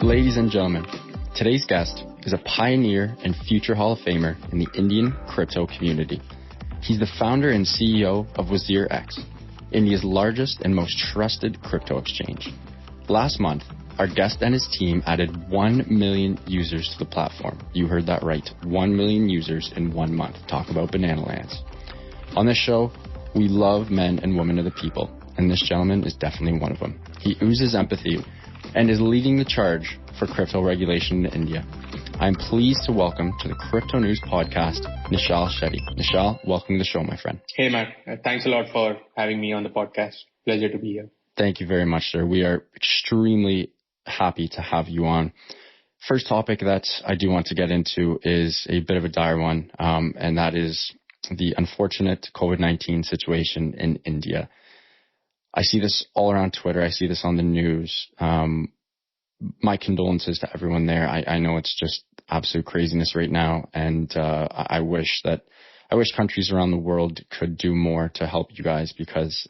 Ladies and gentlemen, today's guest is a pioneer and future Hall of Famer in the Indian crypto community. He's the founder and CEO of WazirX, India's largest and most trusted crypto exchange. Last month, our guest and his team added 1 million users to the platform. You heard that right, 1 million users in 1 month. Talk about banana lands. On this show, we love men and women of the people, and this gentleman is definitely one of them. He oozes empathy and is leading the charge for crypto regulation in India. I'm pleased to welcome to the Crypto News Podcast, Nischal Shetty. Nischal, welcome to the show, my friend. Hey, Matt. Thanks a lot for having me on the podcast. Pleasure to be here. Thank you very much, sir. We are extremely happy to have you on. First topic that I do want to get into is a bit of a dire one, and that is the unfortunate COVID-19 situation in India. I see this all around Twitter. I see this on the news. My condolences to everyone there. I know it's just absolute craziness right now, and I wish countries around the world could do more to help you guys, because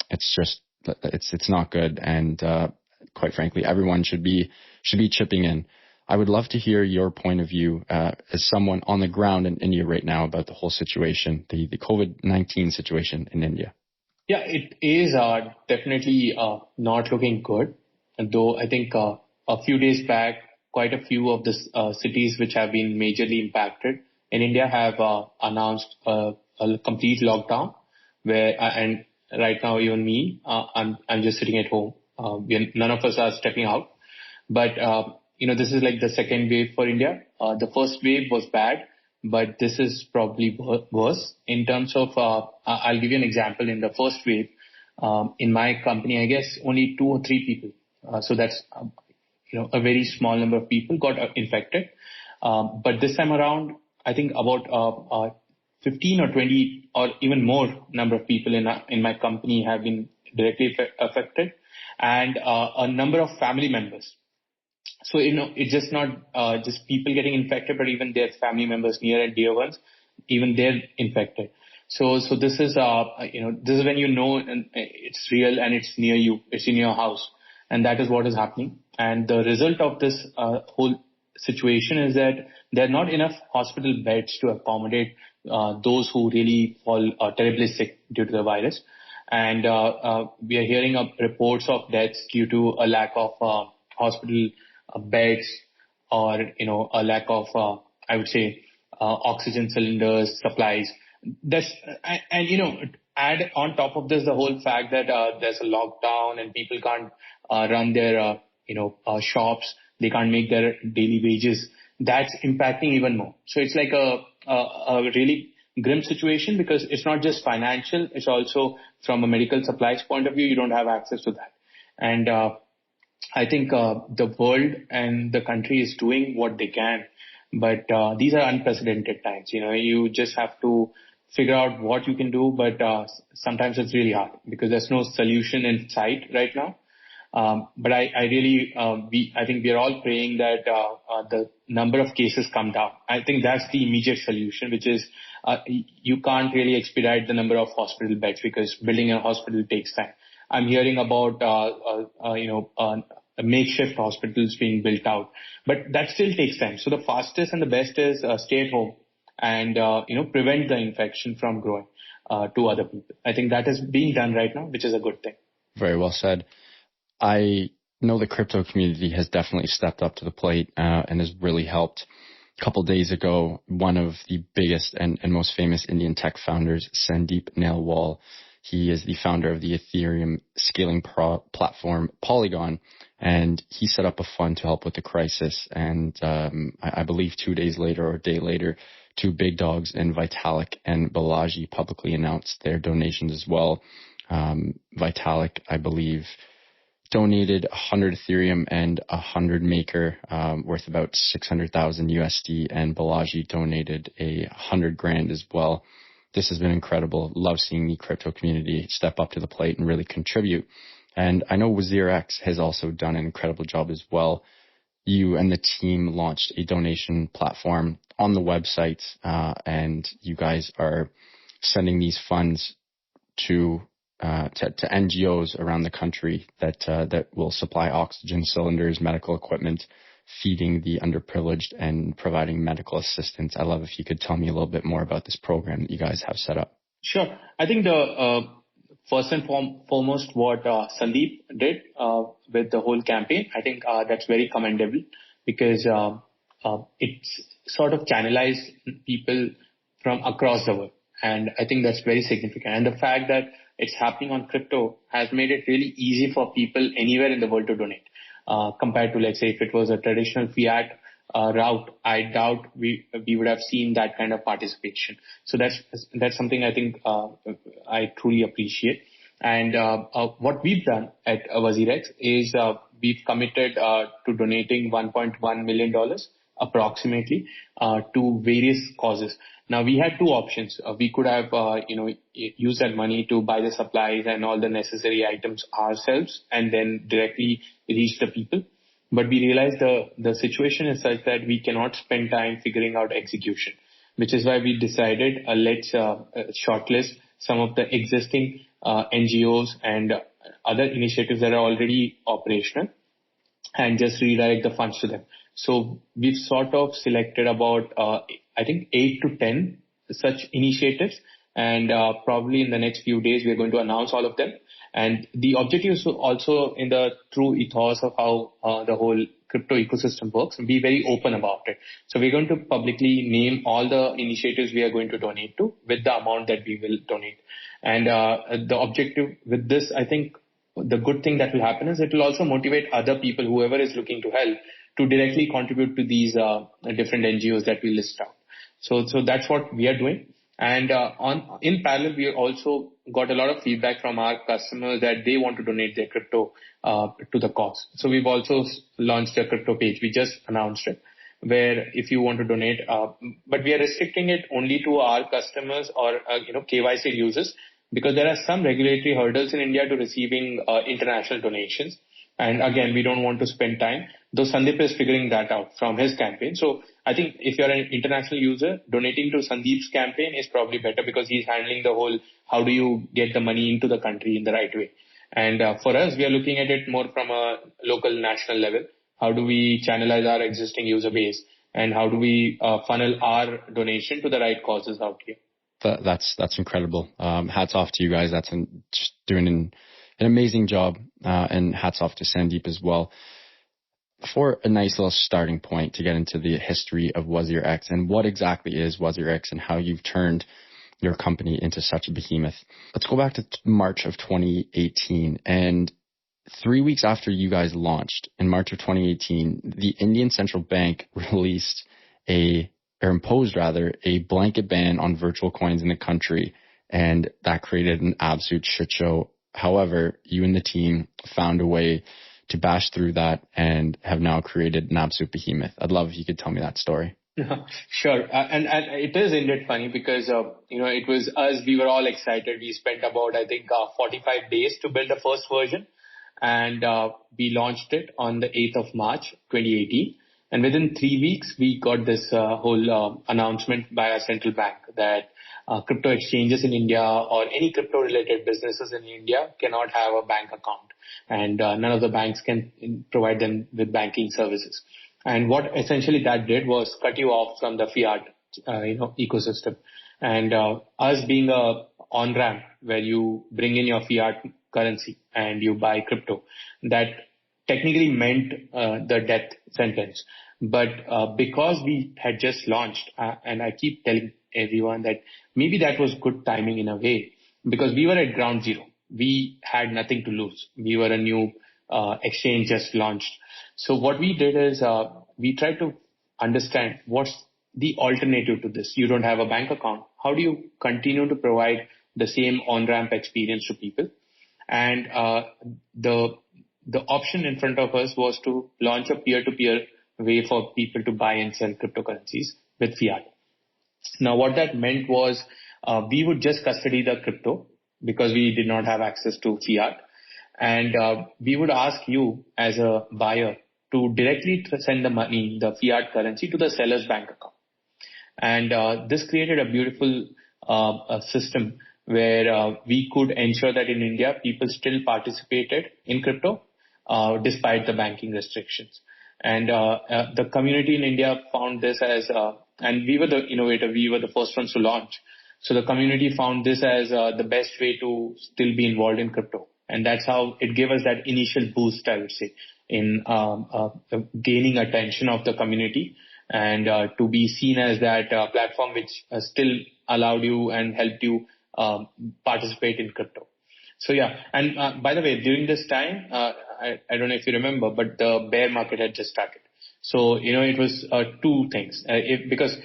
it's not good, and quite frankly, everyone should be chipping in. I would love to hear your point of view as someone on the ground in India right now about the whole situation, the COVID-19 situation in India. Yeah, it is definitely not looking good. Though I think a few days back, quite a few of the cities which have been majorly impacted in India have announced a complete lockdown. And right now, even me, I'm just sitting at home. None of us are stepping out. But this is like the second wave for India. The first wave was bad, but this is probably worse in terms of, I'll give you an example. In the first wave, in my company, I guess only 2 or 3 people. So that's, a very small number of people got infected. But this time around, I think about 15 or 20 or even more number of people in my company have been directly affected, and a number of family members. So, it's just not just people getting infected, but even their family members, near and dear ones, even they're infected. So this is, this is when it's real and it's near you, it's in your house. And that is what is happening. And the result of this whole situation is that there are not enough hospital beds to accommodate those who really fall terribly sick due to the virus. And we are hearing of reports of deaths due to a lack of hospital beds, or a lack of I would say oxygen cylinders, supplies. Add on top of this the whole fact that there's a lockdown and people can't run their shops, they can't make their daily wages. That's impacting even more. So it's like a really grim situation, because it's not just financial, it's also from a medical supplies point of view, you don't have access to that. And I think the world and the country is doing what they can, but these are unprecedented times. You just have to figure out what you can do, but sometimes it's really hard because there's no solution in sight right now. But I think we are all praying that the number of cases come down. I think that's the immediate solution, which is you can't really expedite the number of hospital beds, because building a hospital takes time. I'm hearing about makeshift hospitals being built out, but that still takes time. So the fastest and the best is stay at home and prevent the infection from growing to other people. I think that is being done right now, which is a good thing. Very well said. I know the crypto community has definitely stepped up to the plate and has really helped. A couple days ago, one of the biggest and most famous Indian tech founders, Sandeep Nailwal, he is the founder of the Ethereum scaling platform Polygon, and he set up a fund to help with the crisis. And I believe 2 days later or a day later, 2 big dogs in Vitalik and Balaji publicly announced their donations as well. Vitalik, I believe, donated 100 Ethereum and 100 Maker, worth about 600,000 USD, and Balaji donated 100 grand as well. This has been incredible. Love seeing the crypto community step up to the plate and really contribute. And I know WazirX has also done an incredible job as well. You and the team launched a donation platform on the website, and you guys are sending these funds to to NGOs around the country that will supply oxygen cylinders, medical equipment, feeding the underprivileged, and providing medical assistance. I'd love if you could tell me a little bit more about this program that you guys have set up. Sure. I think the first and foremost, what Sandeep did with the whole campaign, I think that's very commendable, because it's sort of channelized people from across the world. And I think that's very significant. And the fact that it's happening on crypto has made it really easy for people anywhere in the world to donate. Compared to, let's say, if it was a traditional fiat route, I doubt we would have seen that kind of participation. So that's something I think I truly appreciate. And what we've done at WazirX is we've committed to donating $1.1 million approximately to various causes. Now, we had two options. We could have used that money to buy the supplies and all the necessary items ourselves and then directly reach the people. But we realized the situation is such that we cannot spend time figuring out execution, which is why we decided let's shortlist some of the existing NGOs and other initiatives that are already operational and just redirect the funds to them. So we've sort of selected about, I think, 8 to 10 such initiatives. And probably in the next few days, we're going to announce all of them. And the objective is to also, in the true ethos of how the whole crypto ecosystem works, be very open about it. So we're going to publicly name all the initiatives we are going to donate to with the amount that we will donate. And the objective with this, I think, the good thing that will happen is it will also motivate other people, whoever is looking to help, to directly contribute to these different NGOs that we list out. So that's what we are doing. And in parallel, we also got a lot of feedback from our customers that they want to donate their crypto to the cause. So we've also launched a crypto page. We just announced it, where if you want to donate, but we are restricting it only to our customers or KYC users, because there are some regulatory hurdles in India to receiving international donations. And again, we don't want to spend time, though Sandeep is figuring that out from his campaign. So I think if you're an international user, donating to Sandeep's campaign is probably better, because he's handling the whole, how do you get the money into the country in the right way? And for us, we are looking at it more from a local, national level. How do we channelize our existing user base? And how do we funnel our donation to the right causes out here? That's incredible. Hats off to you guys. That's just doing an amazing job, and hats off to Sandeep as well. For a nice little starting point to get into the history of WazirX and what exactly is WazirX and how you've turned your company into such a behemoth. Let's go back to March of 2018. And 3 weeks after you guys launched, in March of 2018, the Indian Central Bank imposed a blanket ban on virtual coins in the country. And that created an absolute shit show. However, you and the team found a way to bash through that and have now created an absolute behemoth. I'd love if you could tell me that story. Sure. And it is indeed funny, because, it was us, we were all excited. We spent about, I think, 45 days to build the first version. And we launched it on the 8th of March, 2018. And within 3 weeks, we got this whole announcement by our central bank that crypto exchanges in India or any crypto-related businesses in India cannot have a bank account. And none of the banks can provide them with banking services. And what essentially that did was cut you off from the fiat, ecosystem. And us being a on-ramp where you bring in your fiat currency and you buy crypto, that technically meant the death sentence. But because we had just launched, and I keep telling everyone that maybe that was good timing in a way, because we were at ground zero. We had nothing to lose. We were a new exchange just launched. So what we did is we tried to understand what's the alternative to this. You don't have a bank account. How do you continue to provide the same on-ramp experience to people? And the option in front of us was to launch a peer-to-peer way for people to buy and sell cryptocurrencies with fiat. Now, what that meant was we would just custody the crypto because we did not have access to fiat. And we would ask you as a buyer to directly send the money, the fiat currency, to the seller's bank account. And this created a beautiful system where we could ensure that in India, people still participated in crypto despite the banking restrictions. And the community in India found this as, and we were the innovator, we were the first ones to launch. So the community found this as the best way to still be involved in crypto. And that's how it gave us that initial boost, I would say, in gaining attention of the community and to be seen as that platform which still allowed you and helped you participate in crypto. So yeah, and by the way, during this time, I don't know if you remember, but the bear market had just started. So, it was two things. Because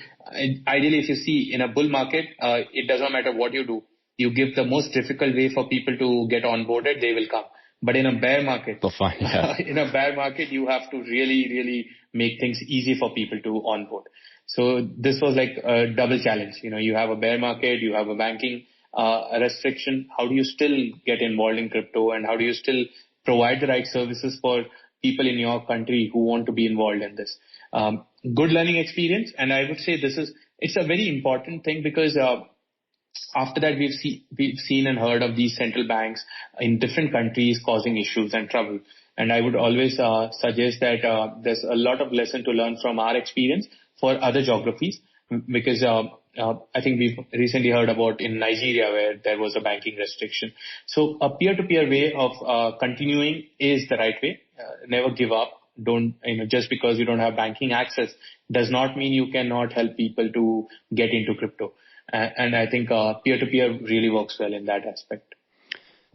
ideally, if you see in a bull market, it does not matter what you do. You give the most difficult way for people to get onboarded, they will come. But in a bear market, they'll find, yeah. In a bear market, you have to really, really make things easy for people to onboard. So this was like a double challenge. You have a bear market, you have a banking restriction. How do you still get involved in crypto, and how do you still provide the right services for people in your country who want to be involved in this? Good learning experience. And I would say it's a very important thing because after that we've seen and heard of these central banks in different countries causing issues and trouble. And I would always suggest that there's a lot of lesson to learn from our experience for other geographies, because I think we've recently heard about in Nigeria where there was a banking restriction. So a peer-to-peer way of continuing is the right way. Never give up. Don't, just because you don't have banking access does not mean you cannot help people to get into crypto. And I think peer-to-peer really works well in that aspect.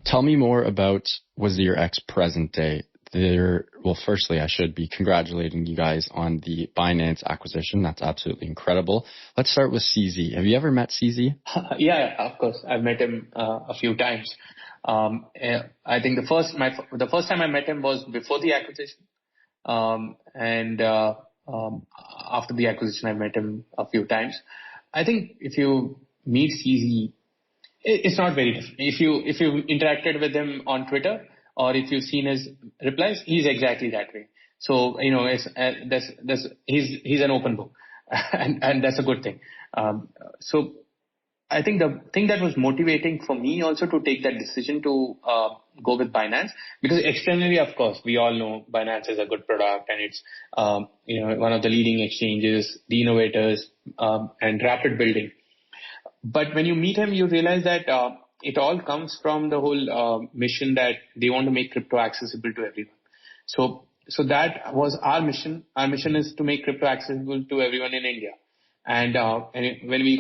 Tell me more about WazirX present day. Well, firstly, I should be congratulating you guys on the Binance acquisition. That's absolutely incredible. Let's start with CZ. Have you ever met CZ? Yeah, of course. I've met him a few times. I think the first time I met him was before the acquisition. And after the acquisition, I met him a few times. I think if you meet CZ, it's not very different. If you interacted with him on Twitter, or if you've seen his replies, he's exactly that way. So, he's an open book and that's a good thing. So I think the thing that was motivating for me also to take that decision to go with Binance, because externally, of course, we all know Binance is a good product and it's, one of the leading exchanges, the innovators, and rapid building. But when you meet him, you realize that it all comes from the whole mission that they want to make crypto accessible to everyone. So that was our mission. Our mission is to make crypto accessible to everyone in India. And when we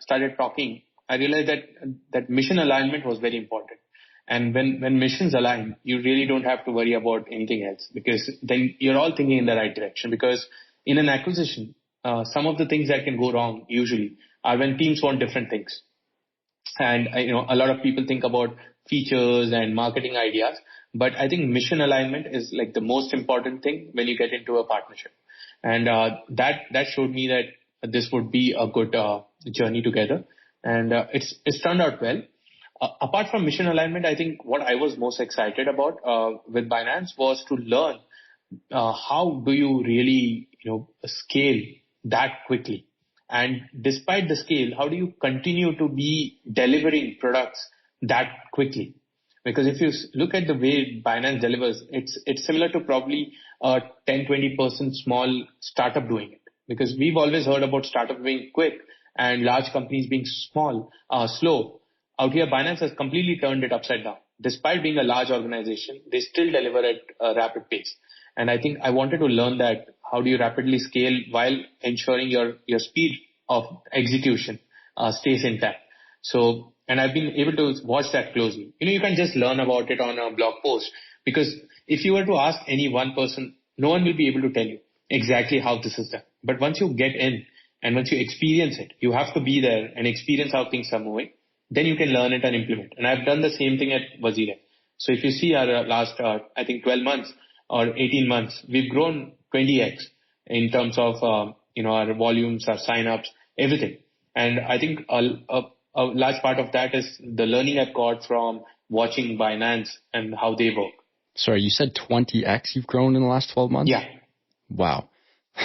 started talking, I realized that mission alignment was very important. And when missions align, you really don't have to worry about anything else, because then you're all thinking in the right direction. Because in an acquisition, some of the things that can go wrong usually are when teams want different things. And a lot of people think about features and marketing ideas, but I think mission alignment is like the most important thing when you get into a partnership. And that showed me that this would be a good journey together, and it's turned out well. Apart from mission alignment, I think what I was most excited about with Binance was to learn how do you really scale that quickly. And despite the scale, how do you continue to be delivering products that quickly? Because if you look at the way Binance delivers, it's similar to probably a 10-20% small startup doing it. Because we've always heard about startup being quick and large companies being slow. Out here, Binance has completely turned it upside down. Despite being a large organization, they still deliver at a rapid pace. And I think I wanted to learn that how do you rapidly scale while ensuring your speed of execution stays intact. So, and I've been able to watch that closely. You can just learn about it on a blog post, because if you were to ask any one person, no one will be able to tell you exactly how this is done. But once you get in and once you experience it, you have to be there and experience how things are moving. Then you can learn it and implement. And I've done the same thing at WazirX. So if you see our last, I think 12 months or 18 months, we've grown 20x in terms of, our volumes, our signups, everything. And I think a large part of that is the learning I've got from watching Binance and how they work. Sorry, you said 20x you've grown in the last 12 months? Yeah. Wow.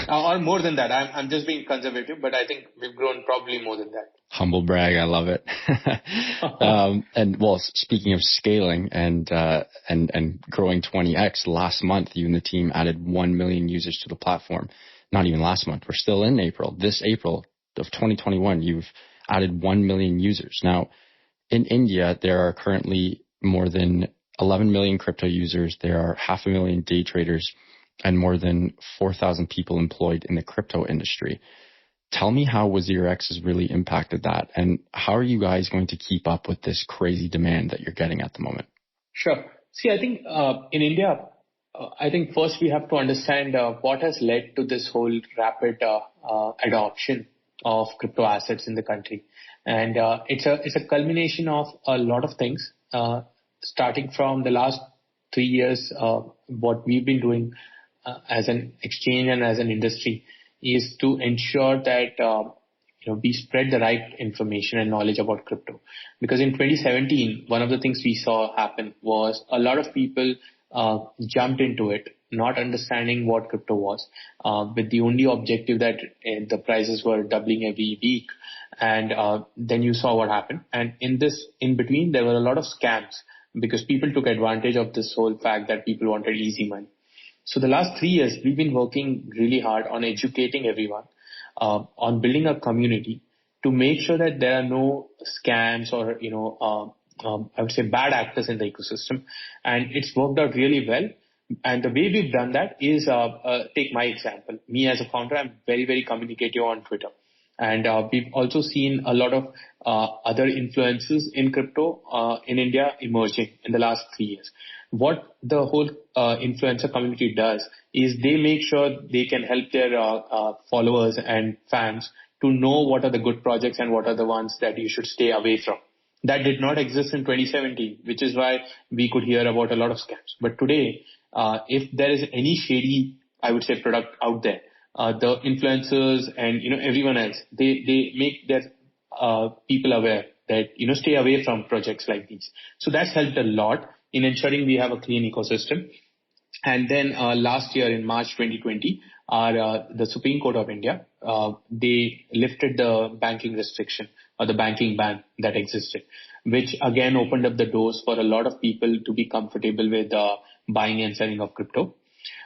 Or more than that. I'm just being conservative, but I think we've grown probably more than that. Humble brag, I love it. And well, speaking of scaling and growing 20x, last month you and the team added 1 million users to the platform. Not even last month. We're still in April. This April of 2021, you've added 1 million users. Now, in India, there are currently more than 11 million crypto users. There are 500,000 day traders and more than 4,000 people employed in the crypto industry. Tell me how WazirX has really impacted that, and how are you guys going to keep up with this crazy demand that you're getting at the moment? Sure. See, I think in India, I think first we have to understand what has led to this whole rapid adoption of crypto assets in the country. And it's a culmination of a lot of things, starting from the last 3 years. What we've been doing as an exchange and as an industry is to ensure that we spread the right information and knowledge about crypto. Because in 2017, one of the things we saw happen was a lot of people jumped into it, not understanding what crypto was, with the only objective that the prices were doubling every week. And then you saw what happened. And in between, there were a lot of scams because people took advantage of this whole fact that people wanted easy money. So the last 3 years, we've been working really hard on educating everyone, on building a community to make sure that there are no scams or, I would say bad actors in the ecosystem. And it's worked out really well. And the way we've done that is, take my example. Me as a founder, I'm very, very communicative on Twitter. And we've also seen a lot of other influences in crypto in India emerging in the last 3 years. What the whole influencer community does is they make sure they can help their followers and fans to know what are the good projects and what are the ones that you should stay away from. That did not exist in 2017, which is why we could hear about a lot of scams. But today, if there is any shady, I would say, product out there, the influencers and everyone else, they make their people aware that stay away from projects like these. So that's helped a lot in ensuring we have a clean ecosystem. And then last year in March 2020, the Supreme Court of India, they lifted the banking restriction or the banking ban that existed, which again opened up the doors for a lot of people to be comfortable with buying and selling of crypto.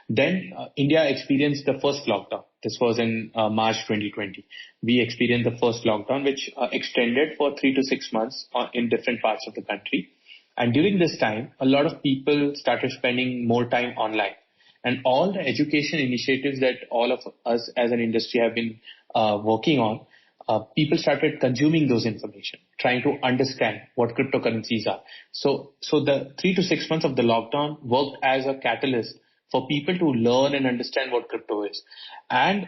Then India experienced the first lockdown. This was in March 2020. We experienced the first lockdown, which extended for 3 to 6 months in different parts of the country. And during this time, a lot of people started spending more time online. And all the education initiatives that all of us as an industry have been working on, people started consuming those information, trying to understand what cryptocurrencies are. So the 3 to 6 months of the lockdown worked as a catalyst for people to learn and understand what crypto is. And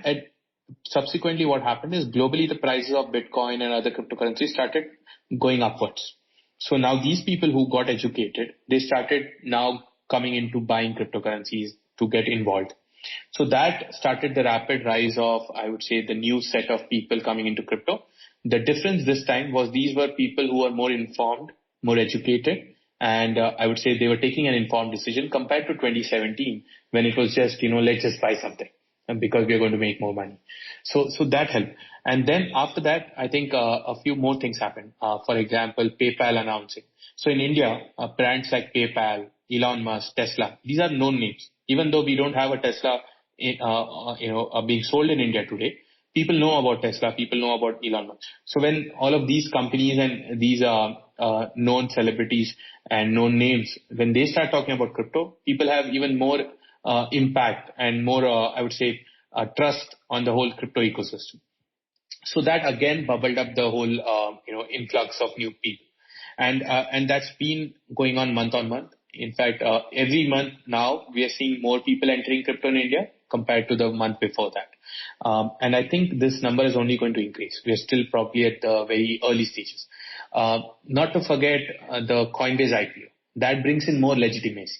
subsequently what happened is globally the prices of Bitcoin and other cryptocurrencies started going upwards. So now these people who got educated, they started now coming into buying cryptocurrencies to get involved. So that started the rapid rise of, I would say, the new set of people coming into crypto. The difference this time was these were people who were more informed, more educated, and I would say they were taking an informed decision compared to 2017 when it was just, let's just buy something because we are going to make more money. So that helped. And then after that, I think a few more things happened. For example, PayPal announcing. So in India, brands like PayPal, Elon Musk, Tesla, these are known names. Even though we don't have a Tesla, being sold in India today, people know about Tesla, people know about Elon Musk. So when all of these companies and these known celebrities and known names, when they start talking about crypto, people have even more impact and more, I would say, trust on the whole crypto ecosystem. So that again bubbled up the whole, influx of new people. And that's been going on month on month. In fact, every month now we are seeing more people entering crypto in India compared to the month before that. And I think this number is only going to increase. We are still probably at the very early stages. Not to forget the Coinbase IPO. That brings in more legitimacy.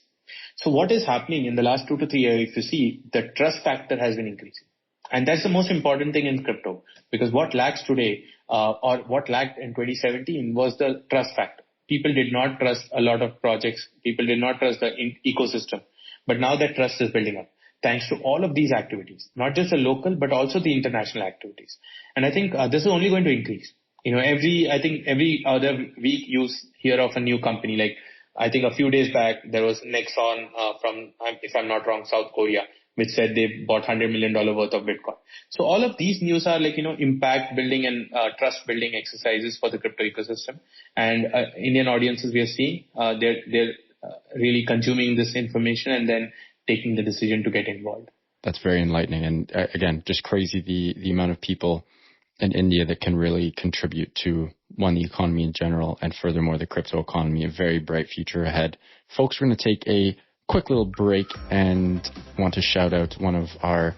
So what is happening in the last 2 to 3 years, if you see, the trust factor has been increasing. And that's the most important thing in crypto, because what lacks today or what lacked in 2017 was the trust factor. People did not trust a lot of projects. People did not trust the ecosystem. But now that trust is building up thanks to all of these activities, not just the local, but also the international activities. And I think this is only going to increase. I think every other week you hear of a new company. Like I think a few days back there was Nexon from, if I'm not wrong, South Korea, which said they bought $100 million worth of Bitcoin. So all of these news are like, impact building and trust building exercises for the crypto ecosystem. And Indian audiences we are seeing, they're really consuming this information and then taking the decision to get involved. That's very enlightening. And again, just crazy the amount of people in India that can really contribute to, one, the economy in general, and furthermore, the crypto economy. A very bright future ahead. Folks, we're going to take a quick little break and want to shout out one of our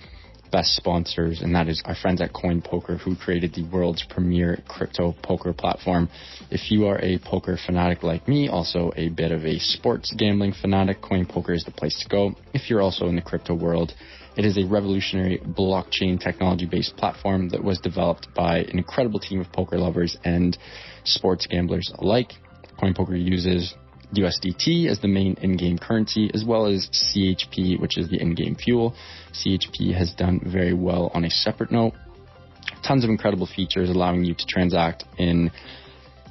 best sponsors, and that is our friends at CoinPoker, who created the world's premier crypto poker platform. If you are a poker fanatic like me, also a bit of a sports gambling fanatic, CoinPoker is the place to go. If you're also in the crypto world, it is a revolutionary blockchain technology-based platform that was developed by an incredible team of poker lovers and sports gamblers alike. CoinPoker uses USDT as the main in-game currency, as well as CHP, which is the in-game fuel. CHP has done very well on a separate note. Tons of incredible features allowing you to transact in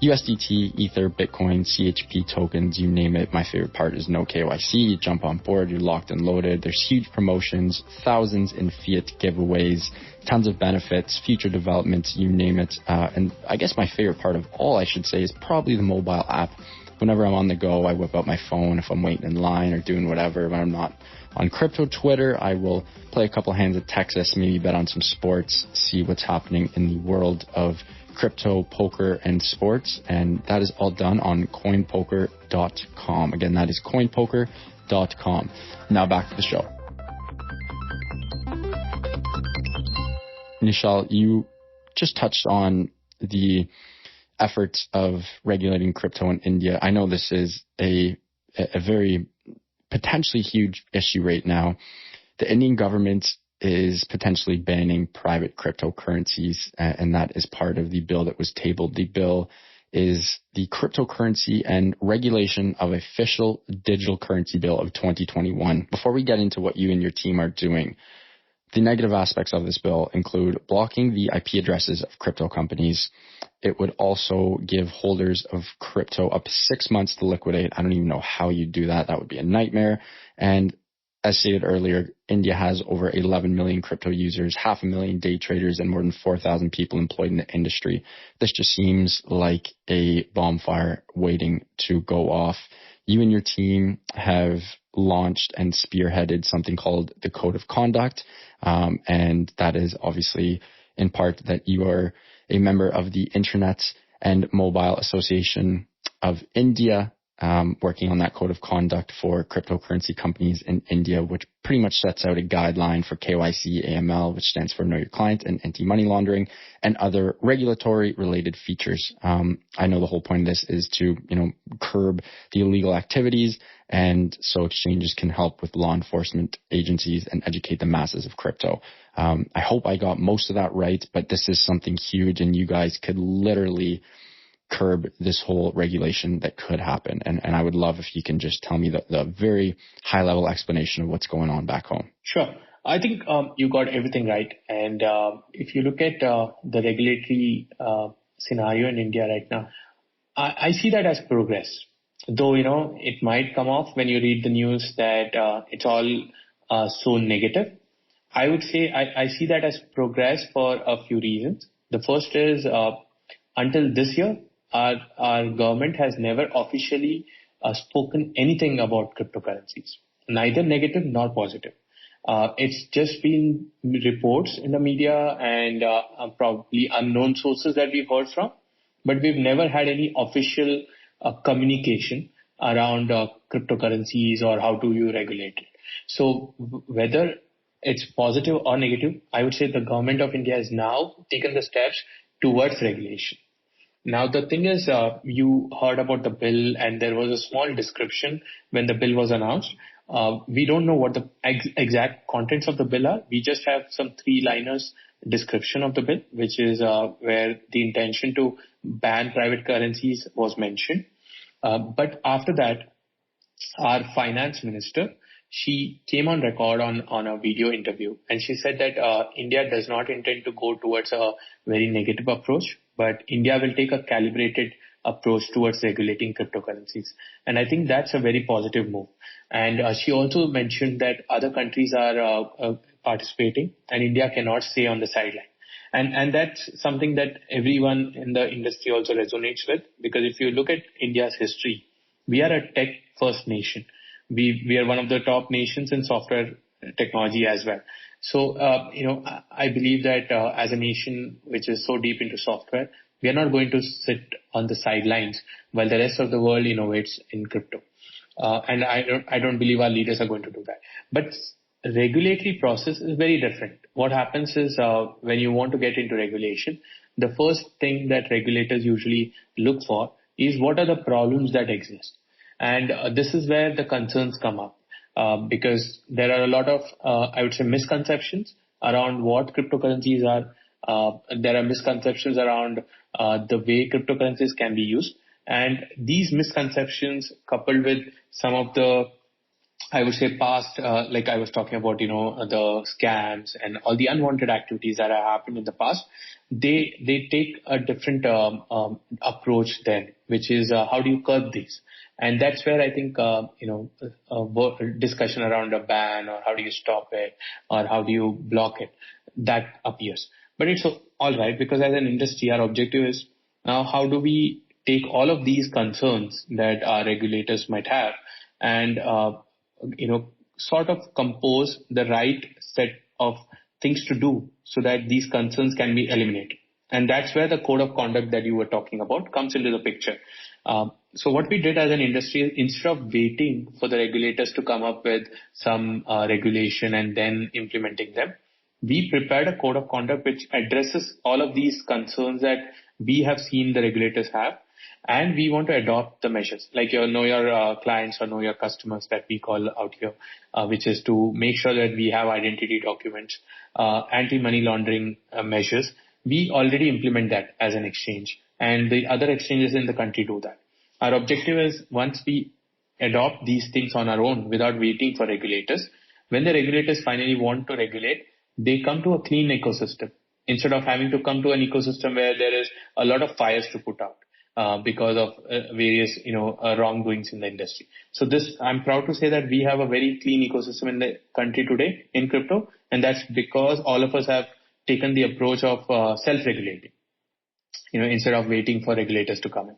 USDT, Ether, Bitcoin, CHP tokens, you name it. My favorite part is no KYC. You jump on board, you're locked and loaded. There's huge promotions, thousands in fiat giveaways, tons of benefits, future developments, you name it. And I guess my favorite part of all, I should say, is probably the mobile app. Whenever I'm on the go, I whip out my phone if I'm waiting in line or doing whatever. When I'm not on crypto Twitter, I will play a couple hands of Texas, maybe bet on some sports, see what's happening in the world of crypto, poker, and sports. And that is all done on coinpoker.com. Again, that is coinpoker.com. Now back to the show. Nischal, you just touched on the efforts of regulating crypto in India. I know this is a very potentially huge issue right now. The Indian government is potentially banning private cryptocurrencies, and that is part of the bill that was tabled. The bill is the Cryptocurrency and Regulation of Official Digital Currency Bill of 2021. Before we get into what you and your team are doing, the negative aspects of this bill include blocking the IP addresses of crypto companies. It would also give holders of crypto up to 6 months to liquidate. I don't even know how you do that. That would be a nightmare. And as stated earlier, India has over 11 million crypto users, 500,000 day traders, and more than 4,000 people employed in the industry. This just seems like a bonfire waiting to go off. You and your team have launched and spearheaded something called the Code of Conduct, and that is obviously in part that you are a member of the Internet and Mobile Association of India, working on that code of conduct for cryptocurrency companies in India, which pretty much sets out a guideline for KYC, AML, which stands for Know Your Client, and anti-money laundering, and other regulatory related features. I know the whole point of this is to, curb the illegal activities, and so exchanges can help with law enforcement agencies and educate the masses of crypto. I hope I got most of that right, but this is something huge, and you guys could literally curb this whole regulation that could happen. And I would love if you can just tell me the very high level explanation of what's going on back home. Sure. I think you got everything right. And if you look at the regulatory scenario in India right now, I see that as progress. Though, it might come off when you read the news that it's all so negative. I would say I see that as progress for a few reasons. The first is until this year, our government has never officially spoken anything about cryptocurrencies, neither negative nor positive. It's just been reports in the media and probably unknown sources that we've heard from, but we've never had any official communication around cryptocurrencies or how do you regulate it. So whether it's positive or negative, I would say the government of India has now taken the steps towards regulation. Now, the thing is, you heard about the bill and there was a small description when the bill was announced. We don't know what the exact contents of the bill are. We just have some 3-liners description of the bill, which is where the intention to ban private currencies was mentioned. But after that, our finance minister, she came on record on a video interview and she said that India does not intend to go towards a very negative approach. but India will take a calibrated approach towards regulating cryptocurrencies. And I think that's a very positive move. And she also mentioned that other countries are participating and India cannot stay on the sideline. And that's something that everyone in the industry also resonates with, because if you look at India's history, we are a tech first nation. We are one of the top nations in software technology as well. So, I believe that as a nation which is so deep into software, we are not going to sit on the sidelines while the rest of the world innovates in crypto. And I don't believe our leaders are going to do that. But regulatory process is very different. What happens is when you want to get into regulation, the first thing that regulators usually look for is what are the problems that exist. And this is where the concerns come up. Because there are a lot of, I would say, misconceptions around what cryptocurrencies are. There are misconceptions around the way cryptocurrencies can be used. And these misconceptions, coupled with some of the, I would say, past, like I was talking about, the scams and all the unwanted activities that have happened in the past, they take a different approach then, which is how do you curb these? And that's where I think, discussion around a ban or how do you stop it or how do you block it, that appears. But it's all right, because as an industry, our objective is now how do we take all of these concerns that our regulators might have and, sort of compose the right set of things to do so that these concerns can be eliminated. And that's where the code of conduct that you were talking about comes into the picture. So what we did as an industry is, instead of waiting for the regulators to come up with some regulation and then implementing them, we prepared a code of conduct which addresses all of these concerns that we have seen the regulators have. And we want to adopt the measures like know your clients or know your customers that we call out here, which is to make sure that we have identity documents, anti-money laundering measures. We already implement that as an exchange, and the other exchanges in the country do that. Our objective is, once we adopt these things on our own without waiting for regulators, when the regulators finally want to regulate, they come to a clean ecosystem instead of having to come to an ecosystem where there is a lot of fires to put out. Because of various, wrongdoings in the industry. So I'm proud to say that we have a very clean ecosystem in the country today in crypto. And that's because all of us have taken the approach of self-regulating, instead of waiting for regulators to come in.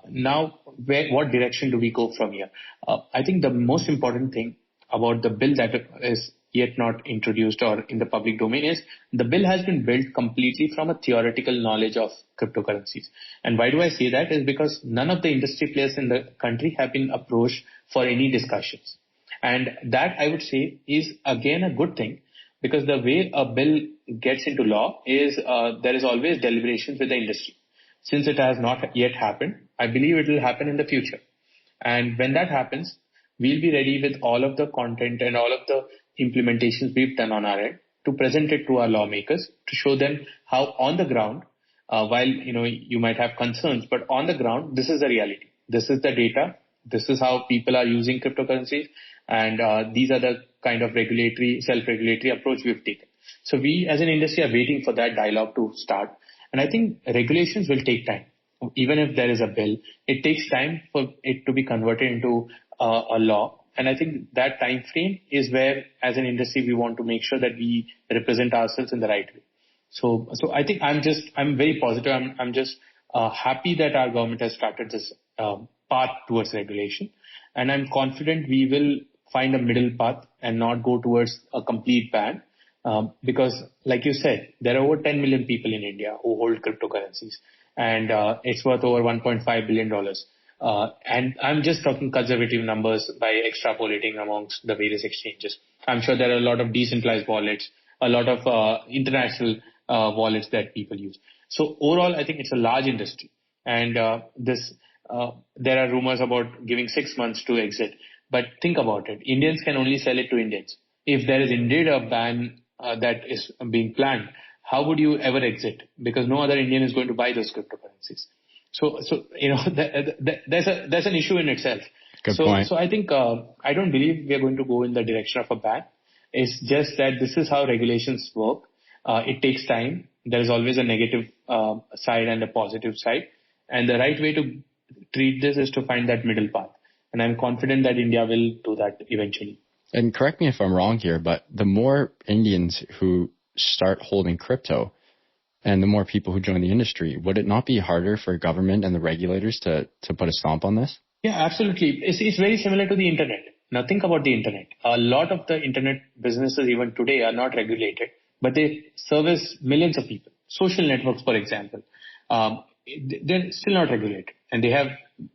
Now, what direction do we go from here? I think the most important thing about the bill that is yet not introduced or in the public domain is the bill has been built completely from a theoretical knowledge of cryptocurrencies. And why do I say that? Is because none of the industry players in the country have been approached for any discussions. And that, I would say, is again a good thing, because the way a bill gets into law is there is always deliberations with the industry. Since it has not yet happened, I believe it will happen in the future. And when that happens, we'll be ready with all of the content and all of the implementations we've done on our end to present it to our lawmakers, to show them how on the ground, while you might have concerns, but on the ground, this is the reality. This is the data. This is how people are using cryptocurrencies. And these are the kind of self-regulatory approach we've taken. So we as an industry are waiting for that dialogue to start. And I think regulations will take time. Even if there is a bill, it takes time for it to be converted into a law. And I think that time frame is where, as an industry, we want to make sure that we represent ourselves in the right way. So I think I'm very positive. I'm just happy that our government has started this path towards regulation. And I'm confident we will find a middle path and not go towards a complete ban. Because like you said, there are over 10 million people in India who hold cryptocurrencies, and it's worth over $1.5 billion. And I'm just talking conservative numbers by extrapolating amongst the various exchanges. I'm sure there are a lot of decentralized wallets, a lot of international wallets that people use. So overall, I think it's a large industry. And there are rumors about giving 6 months to exit. But think about it. Indians can only sell it to Indians. If there is indeed a ban that is being planned, how would you ever exit? Because no other Indian is going to buy those cryptocurrencies. So there's an issue in itself. Good point. So I think I don't believe we are going to go in the direction of a ban. It's just that this is how regulations work. It takes time. There is always a negative side and a positive side. And the right way to treat this is to find that middle path. And I'm confident that India will do that eventually. And correct me if I'm wrong here, but the more Indians who start holding crypto and the more people who join the industry, would it not be harder for government and the regulators to put a stomp on this? Yeah, absolutely. It's very similar to the internet. Now think about the internet. A lot of the internet businesses even today are not regulated, but they service millions of people. Social networks, for example, they're still not regulated and they have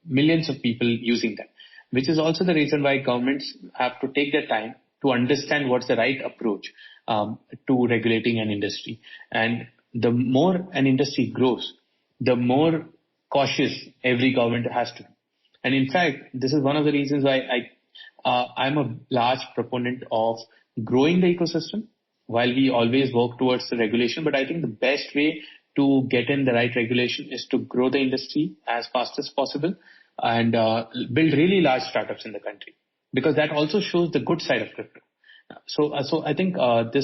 millions of people using them, which is also the reason why governments have to take their time to understand what's the right approach to regulating an industry. And the more an industry grows, the more cautious every government has to be. And in fact, this is one of the reasons why I'm a large proponent of growing the ecosystem while we always work towards the regulation. But I think the best way to get in the right regulation is to grow the industry as fast as possible and build really large startups in the country, because that also shows the good side of crypto. So I think the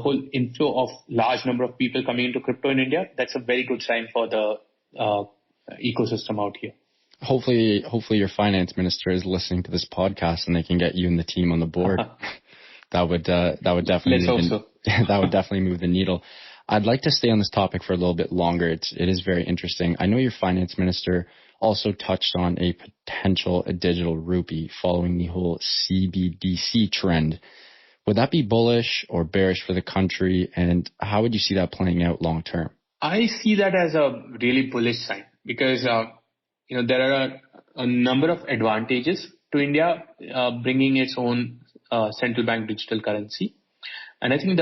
whole inflow of large number of people coming into crypto in India, that's a very good sign for the ecosystem out here. Hopefully your finance minister is listening to this podcast and they can get you and the team on the board. That would definitely Let's hope so. That would definitely move the needle. I'd like to stay on this topic for a little bit longer. It is very interesting. I know your finance minister also touched on a potential digital rupee following the whole CBDC trend. Would that be bullish or bearish for the country? And how would you see that playing out long term? I see that as a really bullish sign because there are a number of advantages to India bringing its own central bank digital currency. And I think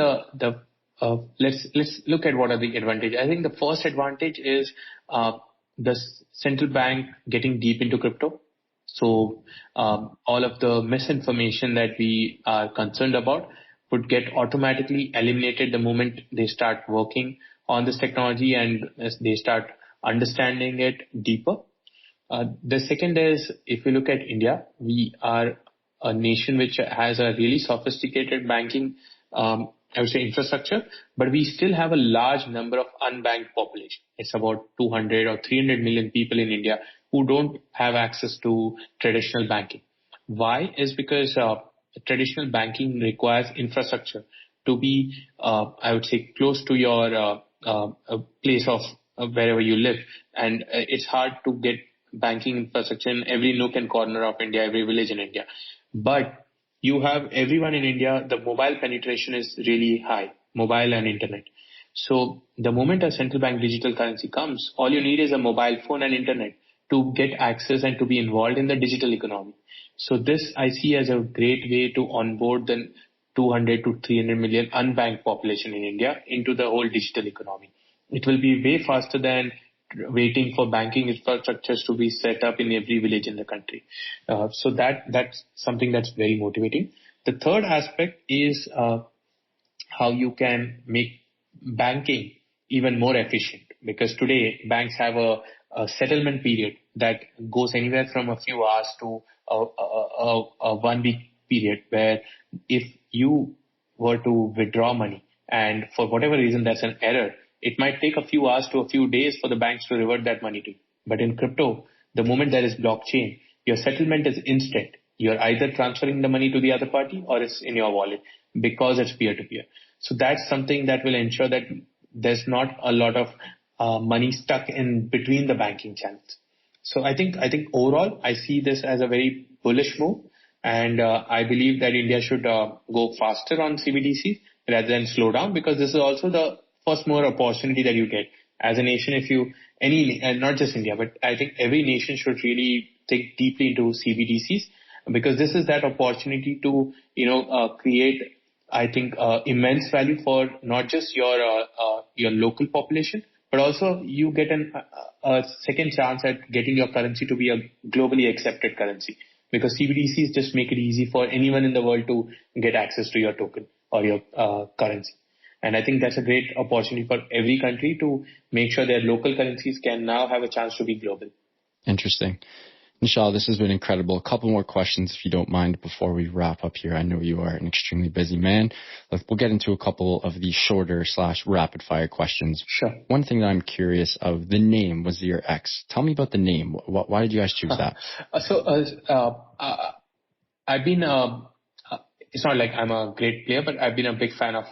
let's look at what are the advantages. I think the first advantage is the central bank getting deep into crypto. So all of the misinformation that we are concerned about would get automatically eliminated the moment they start working on this technology and as they start understanding it deeper. The second is, if you look at India, we are a nation which has a really sophisticated banking, I would say, infrastructure, but we still have a large number of unbanked population. It's about 200 or 300 million people in India who don't have access to traditional banking. Why? Is because traditional banking requires infrastructure to be, I would say, close to your place of wherever you live. And it's hard to get banking infrastructure in every nook and corner of India, every village in India. But you have everyone in India, the mobile penetration is really high, mobile and internet. So the moment a central bank digital currency comes, all you need is a mobile phone and internet to get access and to be involved in the digital economy. So this I see as a great way to onboard the 200 to 300 million unbanked population in India into the whole digital economy. It will be way faster than waiting for banking infrastructures to be set up in every village in the country. So that's something that's very motivating. The third aspect is how you can make banking even more efficient, because today banks have a settlement period that goes anywhere from a few hours to a 1 week period, where if you were to withdraw money and for whatever reason there's an error, it might take a few hours to a few days for the banks to revert that money to you. But in crypto, the moment there is blockchain, your settlement is instant. You're either transferring the money to the other party or it's in your wallet because it's peer-to-peer. So that's something that will ensure that there's not a lot of money stuck in between the banking channels. So I think overall, I see this as a very bullish move. And I believe that India should go faster on CBDCs rather than slow down, because this is also the first more opportunity that you get as a nation. Not just India, but I think every nation should really think deeply into CBDCs, because this is that opportunity to, create, I think, immense value for not just your local population, but also you get a second chance at getting your currency to be a globally accepted currency, because CBDCs just make it easy for anyone in the world to get access to your token or your currency. And I think that's a great opportunity for every country to make sure their local currencies can now have a chance to be global. Interesting. Nischal, this has been incredible. A couple more questions, if you don't mind, before we wrap up here. I know you are an extremely busy man. We'll get into a couple of the shorter / rapid fire questions. Sure. One thing that I'm curious of, the name WazirX. Tell me about the name. Why did you guys choose that? I've been, it's not like I'm a great player, but I've been a big fan of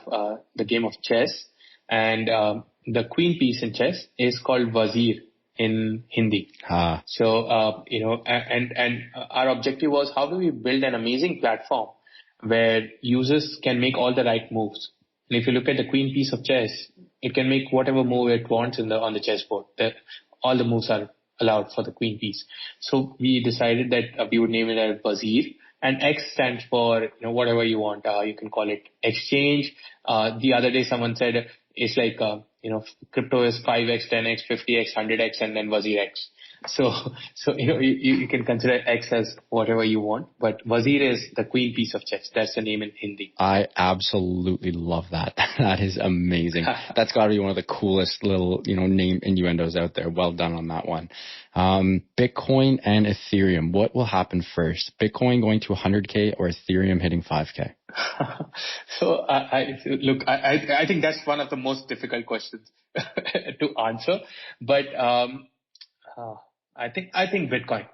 the game of chess. And the queen piece in chess is called Wazir in Hindi. So, and our objective was, how do we build an amazing platform where users can make all the right moves? And if you look at the queen piece of chess, it can make whatever move it wants on the chessboard. All the moves are allowed for the queen piece. So we decided that we would name it as Wazir. And X stands for, whatever you want. You can call it exchange. The other day someone said it's like, crypto is 5x, 10x, 50x, 100x, and then WazirX. So you can consider X as whatever you want, but Wazir is the queen piece of chess. That's the name in Hindi. I absolutely love that. That is amazing. That's got to be one of the coolest little, name innuendos out there. Well done on that one. Bitcoin and Ethereum. What will happen first? Bitcoin going to 100K or Ethereum hitting 5K? So I think that's one of the most difficult questions to answer, but I think Bitcoin.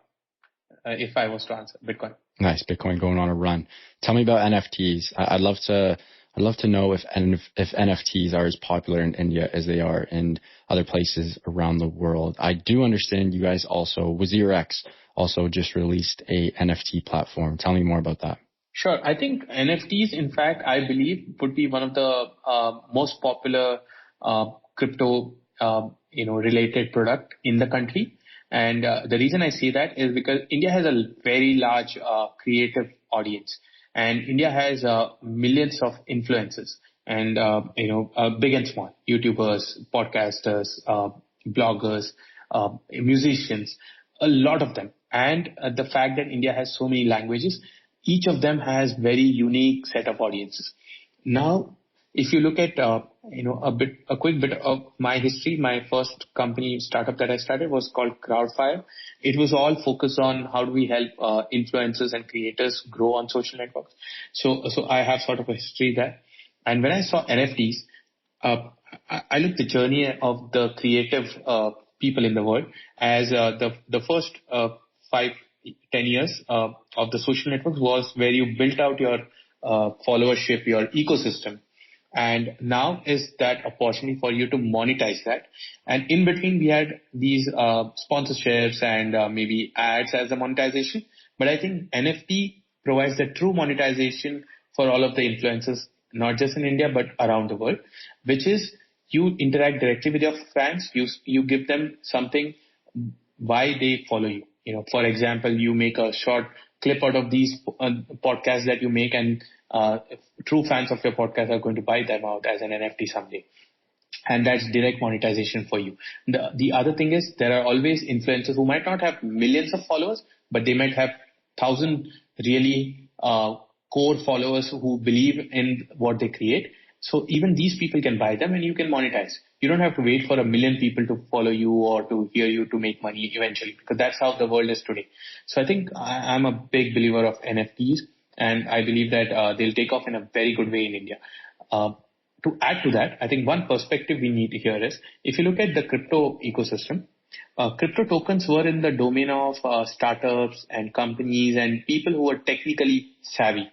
If I was to answer, Bitcoin. Nice, Bitcoin going on a run. Tell me about NFTs. I'd love to know if NFTs are as popular in India as they are in other places around the world. I do understand you guys also, WazirX, also just released a NFT platform. Tell me more about that. Sure. I think NFTs, in fact, I believe would be one of the most popular crypto related product in the country. And the reason I say that is because India has a very large creative audience, and India has millions of influencers and big and small YouTubers, podcasters, bloggers, musicians, a lot of them. And the fact that India has so many languages, each of them has very unique set of audiences. Now, if you look at a quick bit of my history, my first company startup that I started was called Crowdfire. It was all focused on how do we help influencers and creators grow on social networks. So I have sort of a history there. And when I saw NFTs, I looked at the journey of the creative people in the world as the first 5-10 years of the social networks was where you built out your followership, your ecosystem. And now is that opportunity for you to monetize that. And in between, we had these sponsorships and maybe ads as a monetization. But I think NFT provides the true monetization for all of the influencers, not just in India, but around the world, which is you interact directly with your fans. You give them something why they follow you. For example, you make a short clip out of these podcasts that you make, and true fans of your podcast are going to buy them out as an NFT someday. And that's direct monetization for you. The other thing is there are always influencers who might not have millions of followers, but they might have 1,000 really core followers who believe in what they create. So even these people can buy them and you can monetize. You don't have to wait for 1 million people to follow you or to hear you to make money eventually, because that's how the world is today. So I think I'm a big believer of NFTs, and I believe that they'll take off in a very good way in India. To add to that, I think one perspective we need here is, if you look at the crypto ecosystem, crypto tokens were in the domain of startups and companies and people who are technically savvy.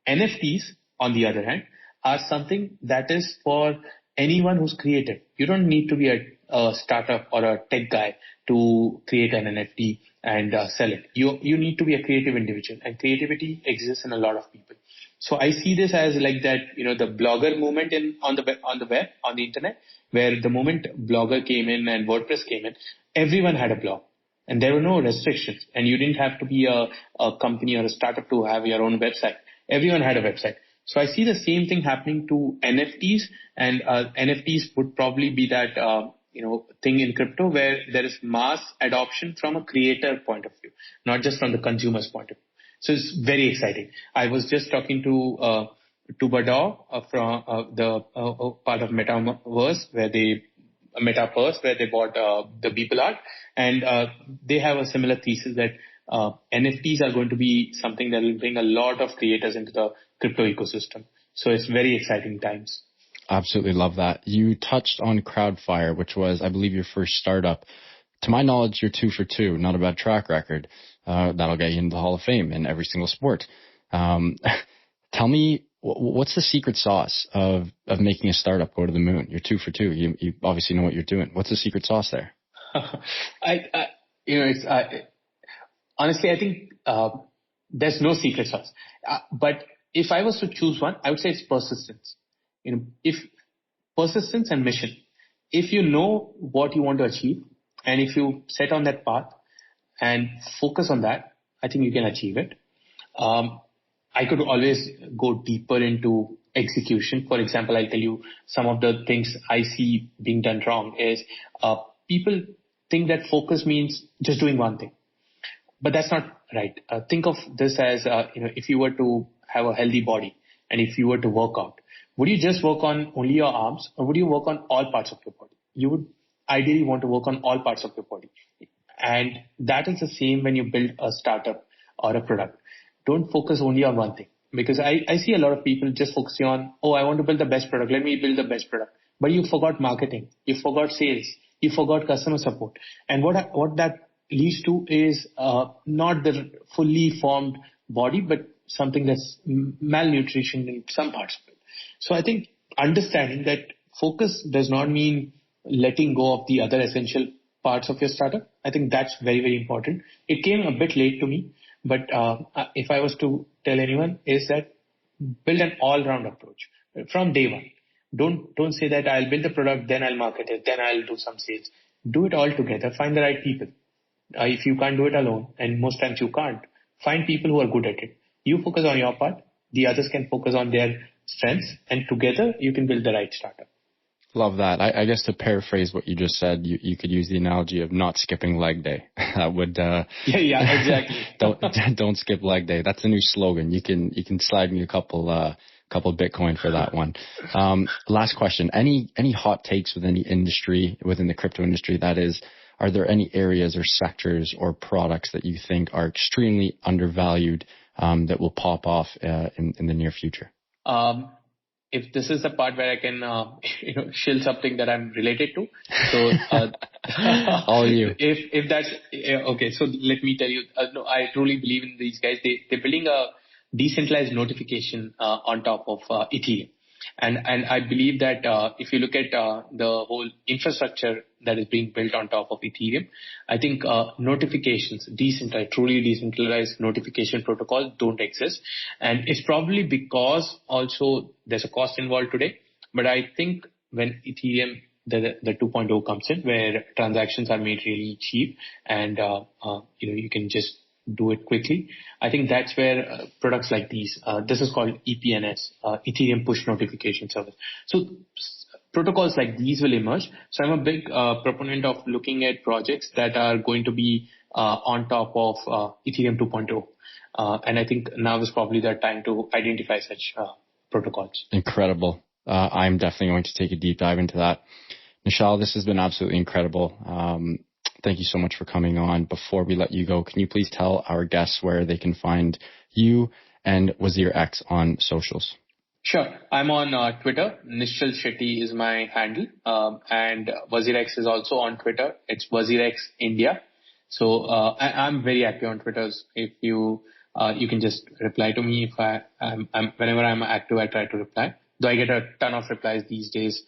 NFTs, on the other hand, are something that is for anyone who's creative. You don't need to be a startup or a tech guy to create an NFT and sell it. You need to be a creative individual, and creativity exists in a lot of people. So I see this as like that, the blogger movement on the web, on the internet, where the moment Blogger came in and WordPress came in, everyone had a blog. And there were no restrictions. And you didn't have to be a company or a startup to have your own website. Everyone had a website. So I see the same thing happening to NFTs, and NFTs would probably be that thing in crypto where there is mass adoption from a creator point of view, not just from the consumer's point of view. So it's very exciting. I was just talking to Badao from the part of Metaverse, where they metaverse where they bought the Beeple art, and they have a similar thesis that NFTs are going to be something that will bring a lot of creators into the crypto ecosystem. So it's very exciting times. Absolutely love that. You touched on Crowdfire, which was, I believe, your first startup. To my knowledge, you're 2 for 2, not a bad track record. That'll get you into the Hall of Fame in every single sport. Tell me, what's the secret sauce of making a startup go to the moon? You're 2 for 2. You obviously know what you're doing. What's the secret sauce there? Honestly, I think there's no secret sauce. But if I was to choose one, I would say it's persistence. If persistence and mission, if you know what you want to achieve, and if you set on that path and focus on that, I think you can achieve it. I could always go deeper into execution. For example, I'll tell you some of the things I see being done wrong is people think that focus means just doing one thing. But that's not right. Think of this as, if you were to have a healthy body and if you were to work out, would you just work on only your arms or would you work on all parts of your body? You would ideally want to work on all parts of your body. And that is the same when you build a startup or a product. Don't focus only on one thing. Because I see a lot of people just focusing on, I want to build the best product. Let me build the best product. But you forgot marketing. You forgot sales. You forgot customer support. And what that leads to is not the fully formed body, but something that's malnutrition in some parts of it. So I think understanding that focus does not mean letting go of the other essential parts of your startup. I think that's very, very important. It came a bit late to me, but if I was to tell anyone is that build an all-round approach from day one. Don't say that I'll build the product, then I'll market it, then I'll do some sales. Do it all together. Find the right people. If you can't do it alone, and most times you can't, find people who are good at it. You focus on your part. The others can focus on their strengths, and together you can build the right startup. Love that. I guess to paraphrase what you just said, you could use the analogy of not skipping leg day. That would yeah, exactly. don't skip leg day. That's a new slogan. You can slide me a couple Bitcoin for that one. Last question. Any hot takes within the industry, within the crypto industry, that is, are there any areas or sectors or products that you think are extremely undervalued that will pop off in the near future? If this is the part where I can, shill something that I'm related to. So, all you. If that's, okay. So let me tell you, no, I truly believe in these guys. They're building a decentralized notification, on top of, Ethereum. And I believe that, if you look at, the whole infrastructure that is being built on top of Ethereum, I think, notifications, truly decentralized notification protocols don't exist. And it's probably because also there's a cost involved today. But I think when Ethereum, the 2.0 comes in, where transactions are made really cheap and, you can just do it quickly. I think that's where products like these, this is called EPNS, Ethereum Push Notification Service. So protocols like these will emerge. So I'm a big proponent of looking at projects that are going to be on top of Ethereum 2.0. And I think now is probably the time to identify such protocols. Incredible. I'm definitely going to take a deep dive into that. Nischal, this has been absolutely incredible. Thank you so much for coming on. Before we let you go, can you please tell our guests where they can find you and WazirX on socials? Sure. I'm on Twitter. Nischal Shetty is my handle. And WazirX is also on Twitter. It's WazirX India. So I'm very active on Twitter. If you can just reply to me. If whenever I'm active, I try to reply. Though I get a ton of replies these days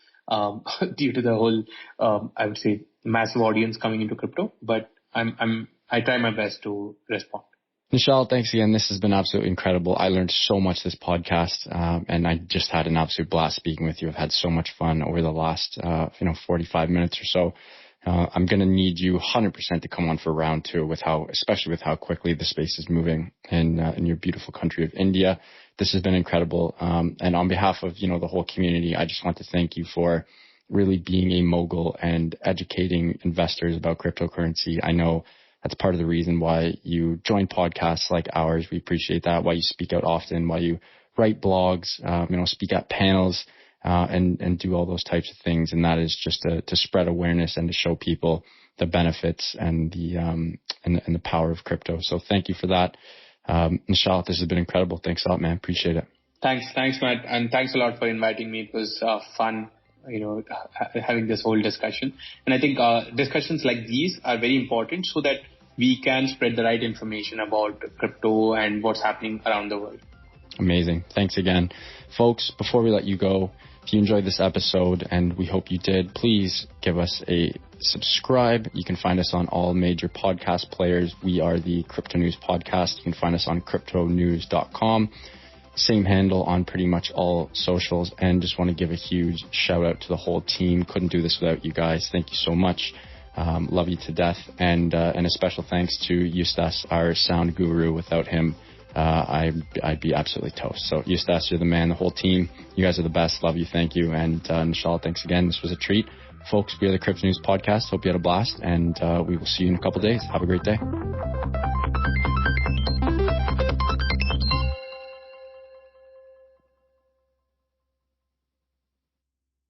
due to the whole, I would say, massive audience coming into crypto. But I try my best to respond. Nischal, thanks again. This has been absolutely incredible. I learned so much this podcast, and I just had an absolute blast speaking with you. I've had so much fun over the last, 45 minutes or so. I'm going to need you 100% to come on for round two especially with how quickly the space is moving in your beautiful country of India. This has been incredible. And on behalf of, the whole community, I just want to thank you for really being a mogul and educating investors about cryptocurrency. I know that's part of the reason why you join podcasts like ours. We appreciate that. Why you speak out often, why you write blogs, speak at panels. and do all those types of things. And that is just to spread awareness and to show people the benefits and the power of crypto. So thank you for that. Nischal, this has been incredible. Thanks a lot, man. Appreciate it. Thanks, Matt. And thanks a lot for inviting me. It was fun, having this whole discussion. And I think discussions like these are very important so that we can spread the right information about crypto and what's happening around the world. Amazing. Thanks again. Folks, before we let you go, if you enjoyed this episode, and we hope you did, please give us a subscribe. You can find us on all major podcast players. We are the Crypto News Podcast. You can find us on cryptonews.com. Same handle on pretty much all socials. And just want to give a huge shout out to the whole team. Couldn't do this without you guys. Thank you so much. Love you to death. And a special thanks to Eustace, our sound guru. Without him, I'd be absolutely toast. So Eustace, you're the man, the whole team. You guys are the best. Love you. Thank you. And Nischal, thanks again. This was a treat. Folks, we are the Crypto News Podcast. Hope you had a blast, and we will see you in a couple days. Have a great day.